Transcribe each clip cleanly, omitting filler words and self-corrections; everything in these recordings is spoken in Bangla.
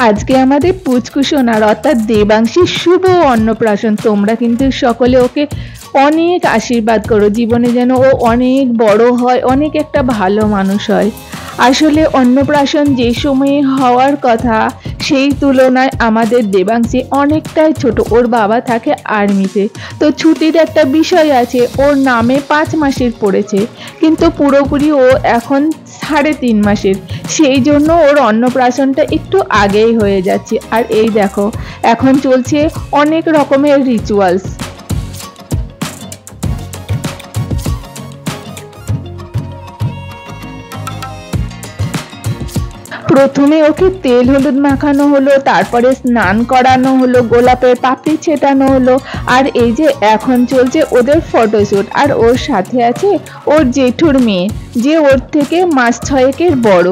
আজকে আমাদের পুচকু সোনার অর্থাৎ দেবাংশীর শুভ অন্নপ্রাশন। তোমরা কিন্তু সকলে ওকে অনেক আশীর্বাদ করো, জীবনে যেন ও অনেক বড় হয়, অনেক একটা ভালো মানুষ হয়। আসলে অন্নপ্রাশন যে সময়ে হওয়ার কথা সেই তুলনায় আমাদের দেবাংশী অনেকটাই ছোট। ওর বাবা থাকে আর্মিতে, তো ছুটির একটা বিষয় আছে, ওর নামে 5 মাসের পড়েছে, কিন্তু পুরোপুরি ও এখন 3.5 মাসের। সেই জন্য ওর অন্নপ্রাশনটা একটু আগেই হয়ে যাচ্ছে। আর এই দেখো এখন চলছে অনেক রকমের রিচুয়ালস। প্রথমে ওকে তেল হলুদ মাখানো হলো, তারপরে স্নান করানো হলো, গোলাপের পাপড়ি ছেটানো হলো, আর এই যে এখন চলছে ওদের ফটোশ্যুট। আর ওর সাথে আছে ওর জেঠুর মেয়ে, যে ওর থেকে মাস 6 বড়।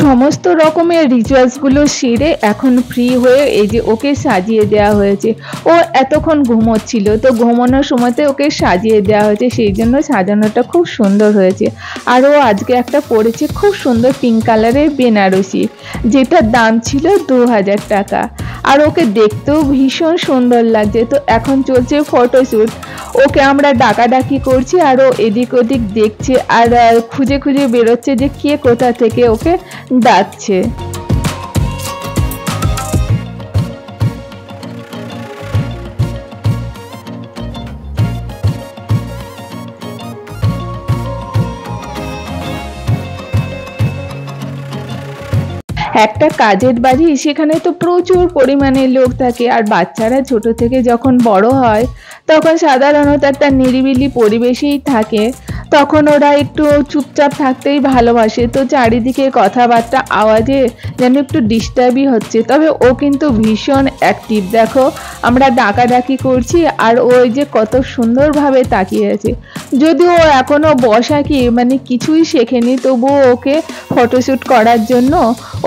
সমস্ত রকমের রিচুয়ালসগুলো সেরে এখন ফ্রি হয়ে এই যে ওকে সাজিয়ে দেওয়া হয়েছে। ও এতক্ষণ ঘুমোচ্ছিল, তো ঘুমানোর সময়তে ওকে সাজিয়ে দেওয়া হয়েছে, সেই জন্য সাজানোটা খুব সুন্দর হয়েছে। আর ও আজকে একটা পরেছে খুব সুন্দর পিঙ্ক কালারের বেনারসি, যেটার দাম ছিল 2000 টাকা। আর ওকে দেখতেও ভীষণ সুন্দর লাগছে। তো এখন চলছে ফটোশ্যুট। ওকে আমরা ডাকাডাকি করছি আর ও এদিক ওদিক দেখছে আর খুঁজে খুঁজে বেরোচ্ছে যে কে কোথা থেকে ওকে ডাকছে। একটা কাজের বাড়ি, সেখানে তো প্রচুর পরিমাণে লোক থাকে। আর বাচ্চারা ছোট থেকে যখন বড় হয় তখন সাধারণত একটা নিরিবিলি পরিবেশেই থাকে, তখন ওরা একটু চুপচাপ থাকতেই ভালোবাসে। তো চারিদিকে কথাবার্তা আওয়াজে যেন একটু ডিস্টার্বই হচ্ছে, তবে ও কিন্তু ভীষণ অ্যাক্টিভ। দেখো আমরা ডাকাডাকি করছি আর ওই যে কত সুন্দরভাবে তাকিয়ে আছে। যদিও ও এখনো বসা কি মানে কিছুই শেখেনি, তবুও ওকে ফটোশ্যুট করার জন্য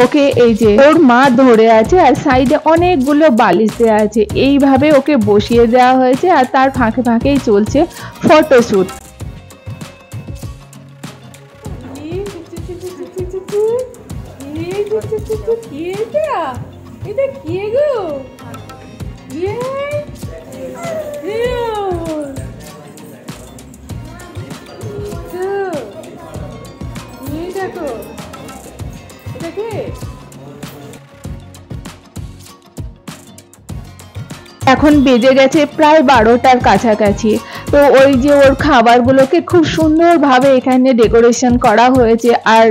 ওকে এই যে ওর মা ধরে আছে আর সাইডে অনেকগুলো বালিশ দেওয়া আছে, এইভাবে ওকে বসিয়ে দেওয়া হয়েছে। আর তার ফাঁকে ফাঁকেই চলছে ফটোশ্যুট। এখন বেজে গেছে প্রায় 12টার কাছাকাছি। তো ওই যে ওর খাবারগুলোকে খুব সুন্দরভাবে এখানে ডেকোরেশন করা হয়েছে। আর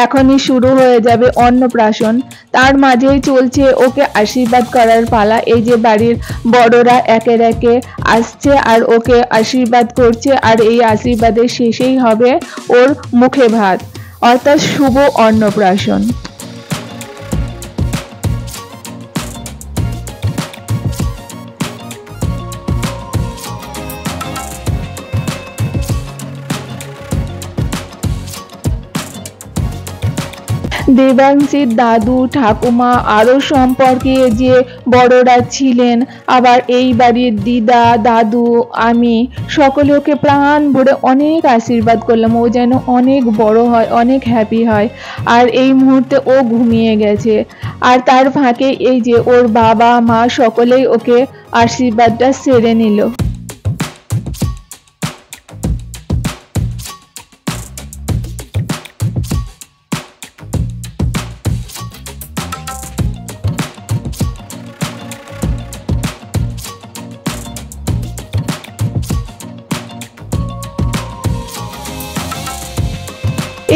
এখনই শুরু হয়ে যাবে অন্নপ্রাশন। তার মাঝেই চলছে ওকে আশীর্বাদ করার পালা। এই যে বাড়ির বড়রা একের একে আসছে আর ওকে আশীর্বাদ করছে। আর এই আশীর্বাদের শেষেই হবে ওর মুখে ভাত, অর্থাৎ শুভ অন্নপ্রাশন। দেবাংশীর দাদু ঠাকুমা আরও সম্পর্কে যে বড়রা ছিলেন, আবার এই বাড়ির দিদা দাদু আমি সকলে ওকে প্রাণ ভরে অনেক আশীর্বাদ করলাম। ও যেন অনেক বড় হয়, অনেক হ্যাপি হয়। আর এই মুহূর্তে ও ঘুমিয়ে গেছে। আর তার ফাঁকে এই যে ওর বাবা মা সকলেই ওকে আশীর্বাদটা সেরে নিল।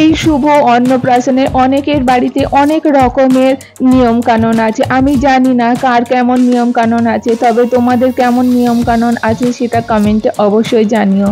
এই শুভ অন্নপ্রাশনে অনেকের বাড়িতে অনেক রকমের নিয়ম কানুন আছে। আমি জানি না কার কেমন নিয়ম কানুন আছে, তবে তোমাদের কেমন নিয়ম কানুন আছে সেটা কমেন্টে অবশ্যই জানিও।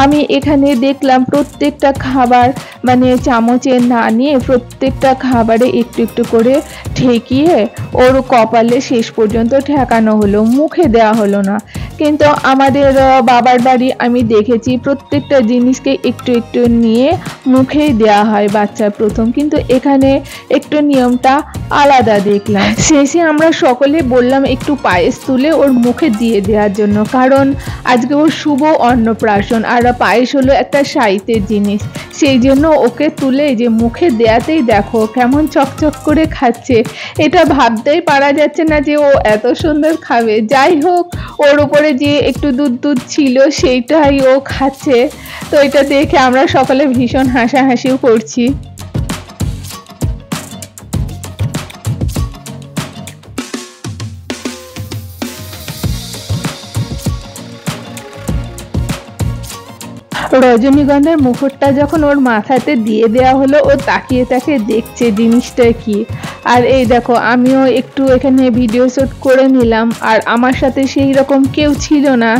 আমি এখানে দেখলাম প্রত্যেকটা খাবার মানে চামচে না নিয়ে প্রত্যেকটা খাবারে একটু একটু করে ঠেকিয়ে ওর কপালে শেষ পর্যন্ত ঠেকানো হলো, মুখে দেওয়া হলো না। কিন্তু আমাদের বাবার বাড়ি আমি দেখেছি প্রত্যেকটা জিনিসকে একটু একটু নিয়ে মুখেই দেওয়া দেয়া হয় বাচ্চার প্রথম, কিন্তু এখানে একটু নিয়মটা আলাদা দেখলাম। শেষে আমরা সকলে বললাম একটু পায়েস তুলে ওর মুখে দিয়ে দেওয়ার জন্য, কারণ আজকে ওর শুভ অন্নপ্রাশন আর পায়েস হলো একটা সাহিত্যের জিনিস, সেই জন্য ওকে তুলে যে মুখে দেয়াতেই দেখো কেমন চকচক করে খাচ্ছে। এটা ভাবতেই পারা যাচ্ছে না যে ও এত সুন্দর খাবে। যাই হোক, ওর উপরে যে একটু দুধ দুধ ছিল সেইটাই ও খাচ্ছে। তো এটা দেখে আমরা সকলে ভীষণ হাসাহাসিও করছি। রজনীগন্ধার মুকুটটা যখন ওর মাথাতে দিয়ে দেওয়া হলো, ও তাকিয়ে তাকিয়ে দেখছে জিনিসটা কি। আর এই দেখো, আমিও একটু এখানে ভিডিও শুট করে নিলাম, আর আমার সাথে সেই রকম কেউ ছিল না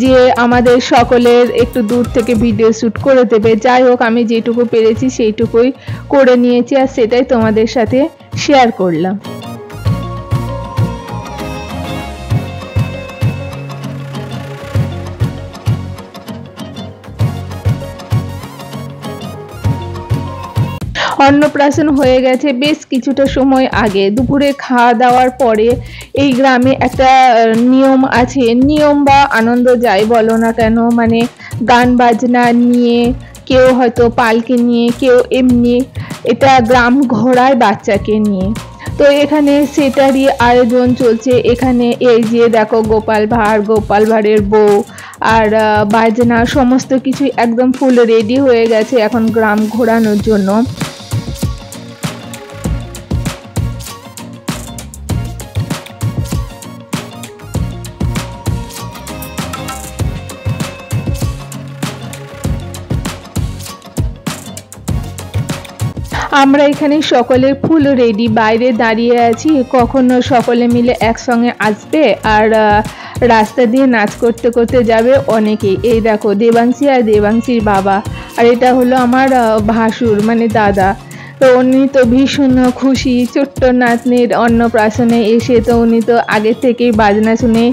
যে আমাদের সকলের একটু দূর থেকে ভিডিও শুট করে দেবে। যাই হোক, আমি যেটুকু পেরেছি সেইটুকুই করে নিয়েছি, আর সেটাই তোমাদের সাথে শেয়ার করলাম। অন্নপ্রাশন হয়ে গেছে বেশ কিছুটা সময় আগে। দুপুরে খাওয়া দাওয়ার পরে এই গ্রামে একটা নিয়ম আছে, নিয়ম বা আনন্দ যাই বলো না কেন, মানে গান বাজনা নিয়ে, কেউ হয়তো পালকি নিয়ে, কেউ এমনি এটা গ্রাম ঘোরায় বাচ্চাকে নিয়ে। তো এখানে সেটারই আয়োজন চলছে। এখানে এই যে দেখো, গোপাল ভাঁড়, গোপাল ভাঁড়ের বউ আর বাজনা সমস্ত কিছু একদম ফুল রেডি হয়ে গেছে এখন গ্রাম ঘোরানোর জন্য। আমরা এখানে সকলের ফুল রেডি, বাইরে দাঁড়িয়ে আছি কখনো সকলে মিলে একসঙ্গে আসবে আর রাস্তা দিয়ে নাচ করতে করতে যাবে অনেকেই। এই দেখো, দেবাংশী আর দেবাংশীর বাবা, আর এটা হলো আমার ভাসুর মানে দাদা। তো উনি তো ভীষণ খুশি ছোট্ট নাতনির অন্নপ্রাশনে এসে। তো উনি তো আগে থেকেই বাজনা শুনে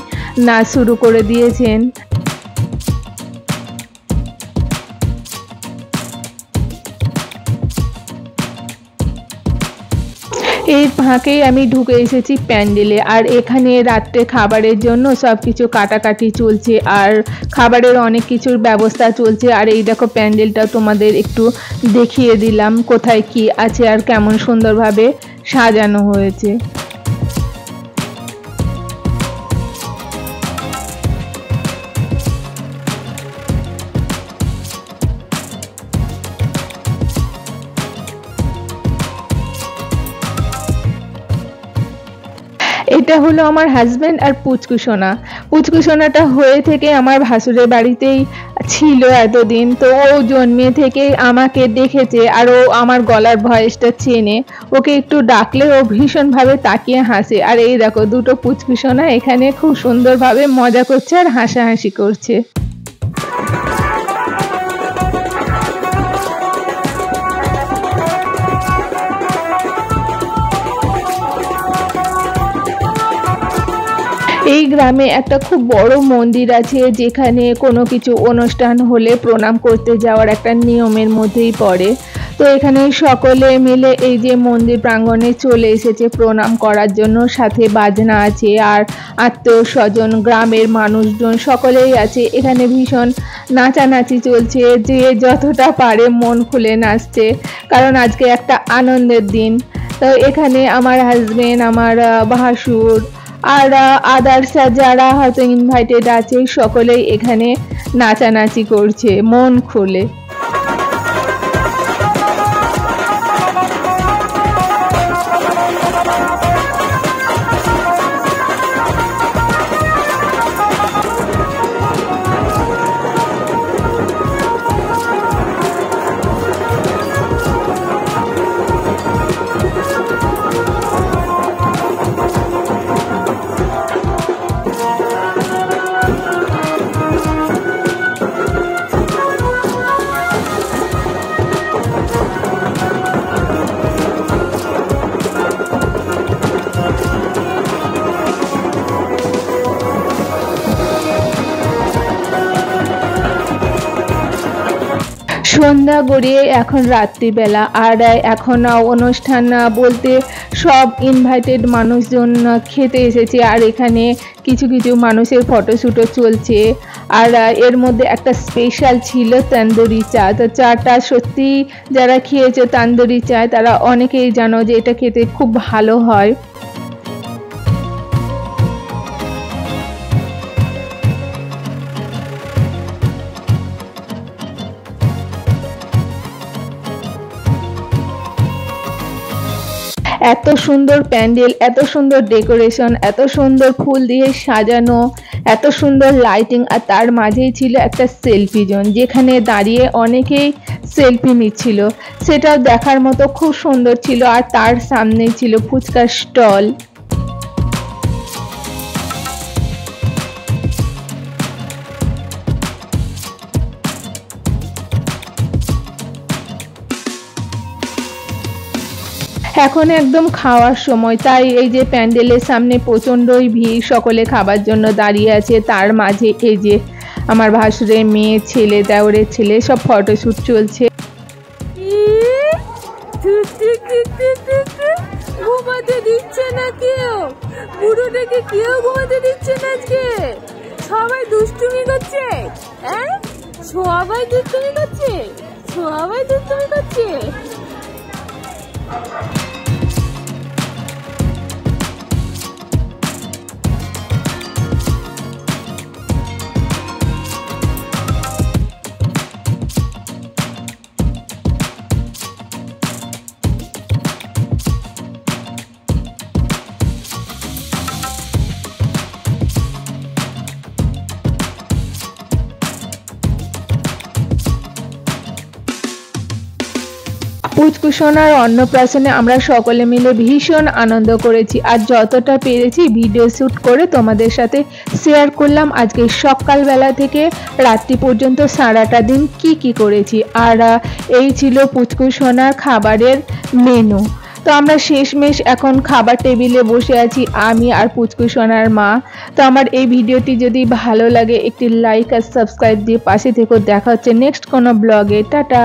নাচ শুরু করে দিয়েছেন। এর ফাঁকেই আমি ঢুকে এসেছি প্যান্ডেলে, আর এখানে রাত্রে খাবারের জন্য সব কিছু কাটাকাটি চলছে, আর খাবারের অনেক কিছুর ব্যবস্থা চলছে। আর এই দেখো, প্যান্ডেলটা তোমাদের একটু দেখিয়ে দিলাম কোথায় কি আছে আর কেমন সুন্দরভাবে সাজানো হয়েছে। এটা হলো আমার হাজবেন্ড আর পুচকুসোনা। পুচকুসোনাটা হয়ে থেকে আমার ভাসুরের বাড়িতেই ছিল এতদিন। তো ও জন্মে থেকে আমাকে দেখেছে, আর ও আমার গলার ভয়েসটা চেনে। ওকে একটু ডাকলে ও ভীষণভাবে তাকিয়ে হাসে। আর এই দেখো, দুটো পুচকুসোনা এখানে খুব সুন্দরভাবে মজা করছে আর হাসাহাসি করছে। এই গ্রামে একটা খুব বড় মন্দির আছে, যেখানে কোনো কিছু অনুষ্ঠান হলে প্রণাম করতে যাওয়ার একটা নিয়মের মধ্যেই পড়ে। তো এখানে সকলে মিলে এই যে মন্দির প্রাঙ্গণে চলে এসেছে প্রণাম করার জন্য। সাথে বাজনা আছে, আর আত্মীয় স্বজন, গ্রামের মানুষজন সকলেই আছে। এখানে ভীষণ নাচানাচি চলছে, যে যতটা পারে মন খুলে নাচছে, কারণ আজকে একটা আনন্দের দিন। তো এখানে আমার হাজবেন্ড, আমার ভাসুর আর আদার্স যারা হয়তো ইনভাইটেড আছে সকলেই এখানে নাচানাচি করছে মন খুলে। সন্ধ্যা গড়িয়ে এখন রাত্রিবেলা, আর এখন অনুষ্ঠান বলতে সব ইনভাইটেড মানুষজন খেতে এসেছে, আর এখানে কিছু কিছু মানুষের ফটোশ্যুটও চলছে। আর এর মধ্যে একটা স্পেশাল ছিল তন্দুরি চা। তো চাটা সত্যি যারা খেয়েছে তন্দুরি চা তারা অনেকেই জানো যে এটা খেতে খুব ভালো হয়। এত সুন্দর প্যান্ডেল, এত সুন্দর ডেকোরেশন, এত সুন্দর ফুল দিয়ে সাজানো, এত সুন্দর লাইটিং, আর তার মাঝেই ছিল একটা সেলফি জোন যেখানে দাঁড়িয়ে অনেকেই সেলফি নিচ্ছিল। সেটাও দেখার মতো খুব সুন্দর ছিল। আর তার সামনেই ছিল ফুচকার স্টল। এখন একদম খাওয়ার সময়, তাই এই যে প্যান্ডেলের সামনে প্রচণ্ডই ভিড়, সকলে খাবার জন্য দাঁড়িয়ে আছে। তার মাঝে এই যে আমার ভাসুরের মেয়ে, ছেলে, দেওরের ছেলে সব ফটোশ্যুট চলছে। ঘুমাতে দিচ্ছে না কেউ, বুড়োটাকে কেউ ঘুমাতে দিচ্ছে না আজকে। সবাই দুষ্টুমি করছে, সবাই দুষ্টুমি করছে, সবাই দুষ্টুমি করছে। পুচকুসোনার অন্নপ্রাশনে আমরা সকলে মিলে ভীষণ আনন্দ করেছি, আর যতটা পেরেছি ভিডিও শ্যুট করে তোমাদের সাথে শেয়ার করলাম। আজকে সকালবেলা থেকে রাত্রি পর্যন্ত সারাটা দিন কি করেছি। আর এই ছিল পুচকুসোনার খাবারের মেনু। তো আমরা শেষমেশ এখন খাবার টেবিলে বসে আছি, আমি আর পুচকুসোনার মা। তো আমার এই ভিডিওটি যদি ভালো লাগে একটি লাইক আর সাবস্ক্রাইব দিয়ে পাশে থেকো। দেখা হচ্ছে নেক্সট কোনো ব্লগে। টাটা।